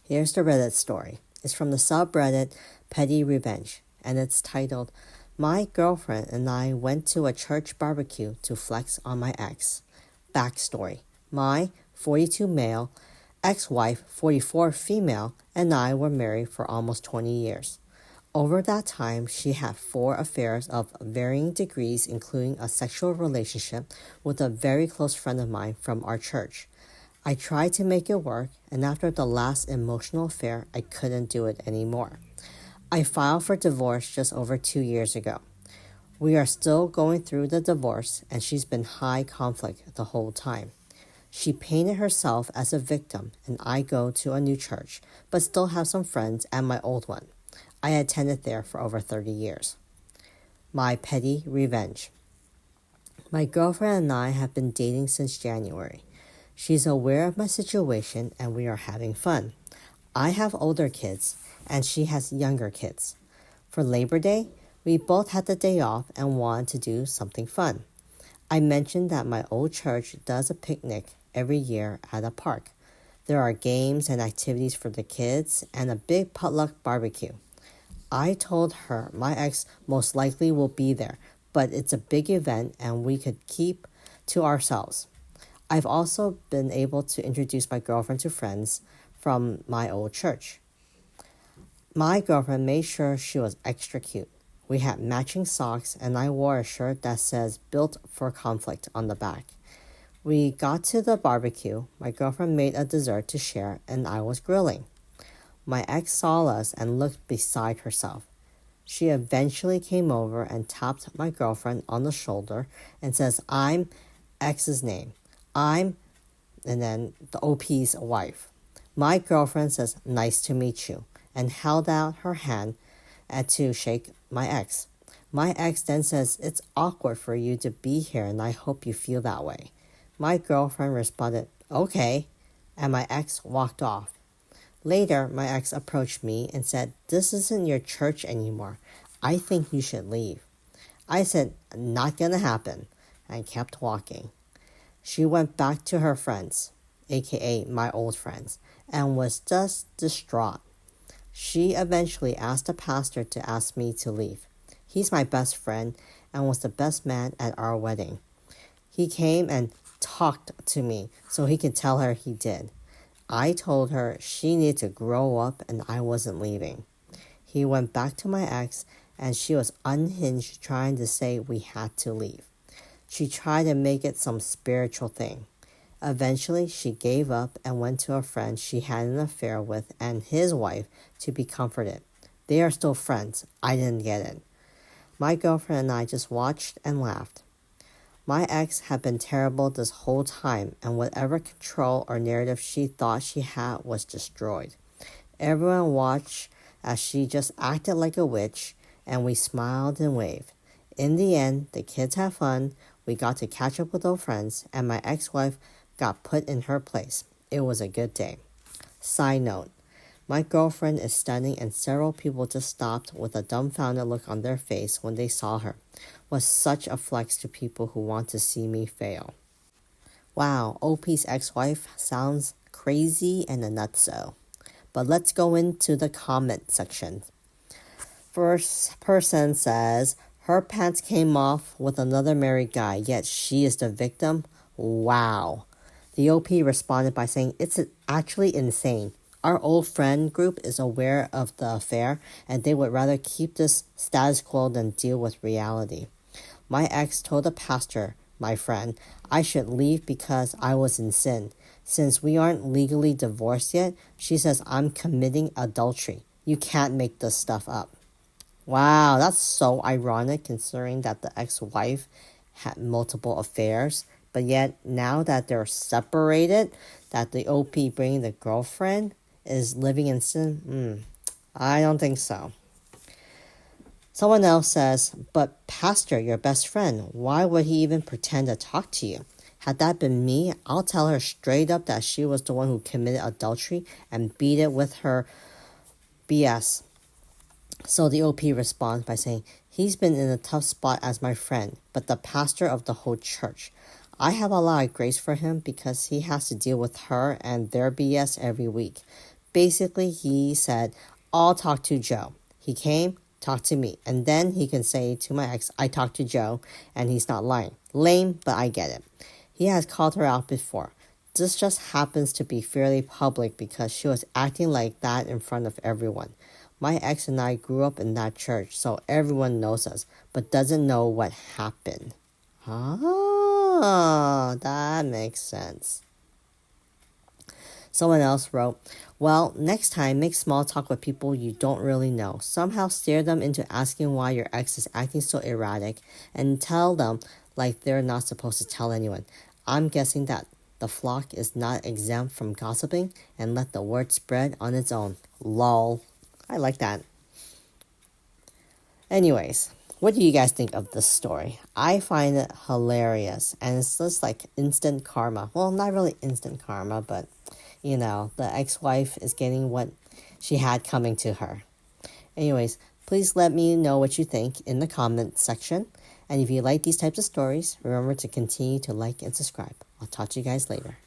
Here's the Reddit story. It's from the subreddit pettyrevenge, and it's titled, My girlfriend and I went to a church barbecue to flex on my ex. Backstory. My 42 male, ex-wife 44 female, and I were married for almost 20 years. Over that time, she had 4 affairs of varying degrees, including a sexual relationship with a very close friend of mine from our church. I tried to make it work, and after the last emotional affair, I couldn't do it anymore. I filed for divorce just over 2 years ago. We are still going through the divorce, and she's been high conflict the whole time. She painted herself as a victim, and I go to a new church, but still have some friends at my old one. I attended there for over 30 years. My petty revenge. My girlfriend and I have been dating since January. She's aware of my situation and we are having fun. I have older kids and she has younger kids. For Labor Day, we both had the day off and wanted to do something fun. I mentioned that my old church does a picnic every year at a park. There are games and activities for the kids and a big potluck barbecue. I told her my ex most likely will be there, but it's a big event and we could keep to ourselves. I've also been able to introduce my girlfriend to friends from my old church. My girlfriend made sure she was extra cute. We had matching socks and I wore a shirt that says Built for Conflict on the back. We got to the barbecue. My girlfriend made a dessert to share and I was grilling. My ex saw us and looked beside herself. She eventually came over and tapped my girlfriend on the shoulder and says, I'm X's name. I'm, and then the OP's wife. My girlfriend says, nice to meet you, and held out her hand to shake my ex. My ex then says, it's awkward for you to be here and I hope you feel that way. My girlfriend responded, okay, and my ex walked off. Later, my ex approached me and said, this isn't your church anymore. I think you should leave. I said, not gonna happen, and kept walking. She went back to her friends, aka my old friends, and was just distraught. She eventually asked the pastor to ask me to leave. He's my best friend and was the best man at our wedding. He came and talked to me so he could tell her he did. I told her she needed to grow up and I wasn't leaving. He went back to my ex and she was unhinged trying to say we had to leave. She tried to make it some spiritual thing. Eventually, she gave up and went to a friend she had an affair with and his wife to be comforted. They are still friends. I didn't get it. My girlfriend and I just watched and laughed. My ex had been terrible this whole time, and whatever control or narrative she thought she had was destroyed. Everyone watched as she just acted like a witch, and we smiled and waved. In the end, the kids had fun, we got to catch up with old friends, and my ex-wife got put in her place. It was a good day. Side note, my girlfriend is stunning and several people just stopped with a dumbfounded look on their face when they saw her. Was such a flex to people who want to see me fail. Wow, OP's ex-wife sounds crazy and a nutso. But let's go into the comment section. First person says, her pants came off with another married guy, yet she is the victim? Wow. The OP responded by saying, it's actually insane. Our old friend group is aware of the affair, and they would rather keep this status quo than deal with reality. My ex told the pastor, my friend, I should leave because I was in sin. Since we aren't legally divorced yet, she says I'm committing adultery. You can't make this stuff up. Wow, that's so ironic considering that the ex-wife had multiple affairs, but yet now that they're separated, that the OP bringing the girlfriend is living in sin? I don't think so. Someone else says, but pastor, your best friend, why would he even pretend to talk to you? Had that been me, I'll tell her straight up that she was the one who committed adultery and beat it with her BS. So the OP responds by saying, he's been in a tough spot as my friend, but the pastor of the whole church. I have a lot of grace for him because he has to deal with her and their BS every week. Basically, he said, I'll talk to Joe. He came, talked to me, and then he can say to my ex, I talked to Joe, and he's not lying. Lame, but I get it. He has called her out before. This just happens to be fairly public because she was acting like that in front of everyone. My ex and I grew up in that church, so everyone knows us, but doesn't know what happened. Oh, that makes sense. Someone else wrote, well, next time, make small talk with people you don't really know. Somehow steer them into asking why your ex is acting so erratic and tell them like they're not supposed to tell anyone. I'm guessing that the flock is not exempt from gossiping and let the word spread on its own. Lol. I like that. Anyways, what do you guys think of this story? I find it hilarious, and it's just like instant karma. Well, not really instant karma, but the ex-wife is getting what she had coming to her. Anyways, please let me know what you think in the comment section. And if you like these types of stories, remember to continue to like and subscribe. I'll talk to you guys later.